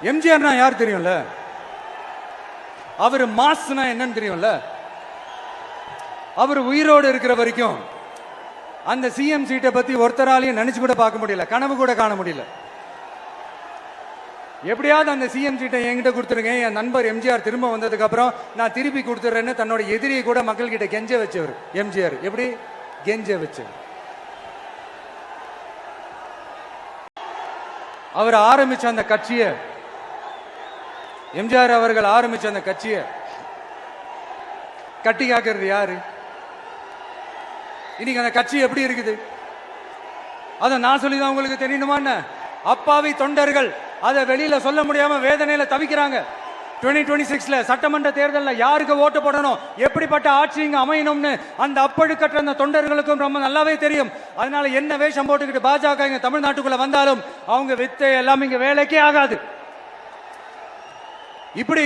எம்ஜிஆர்னா யார் தெரியும்ல? அவர் மாஸ்னா என்னன்னு தெரியும்ல? அவர் உயிரோடு இருக்கிற வரைக்கும் அந்த சிஎம் சீட்டை பத்தி ஒருத்தராலையும் நினைச்சு கூட பார்க்க முடியல, கனவு கூட காண முடியல. எப்படியாவது அந்த சிஎம் சீட்டை என்கிட்ட கொடுத்துருங்க, என் நண்பர் எம்ஜிஆர் திரும்ப வந்ததுக்கு அப்புறம் நான் திருப்பி கொடுத்துறேன்னு தன்னோட எதிரியை கூட மக்கள் கிட்ட கெஞ்ச வச்சவர் எம்ஜிஆர். எப்படி கெஞ்ச வச்சவர்? அவர் ஆரம்பிச்ச அந்த கட்சியை, எம்ஜிஆர் அவர்கள் ஆரம்பிச்ச அந்த கட்சியை கட்டி காக்கிறது யாரு? இன்னைக்கு அந்த கட்சி எப்படி இருக்குது? அதை நான் சொல்லிதான் உங்களுக்கு தெரியணுமா? அப்பாவி தொண்டர்கள் அதை வெளியில சொல்ல முடியாம வேதனையில தவிக்கிறாங்க. 2026 சட்டமன்ற தேர்தலில் யாருக்கு ஓட்டு போடணும், எப்படிப்பட்ட ஆட்சி இங்க அமையணும்னு அந்த அப்பழுக்கற்ற அந்த தொண்டர்களுக்கும் ரொம்ப நல்லாவே தெரியும். அதனால என்ன வேஷம் போட்டுக்கிட்டு பாஜக இங்க தமிழ்நாட்டுக்குள்ள வந்தாலும் அவங்க வித்தை எல்லாம் இங்க வேலைக்கே ஆகாது. இப்படி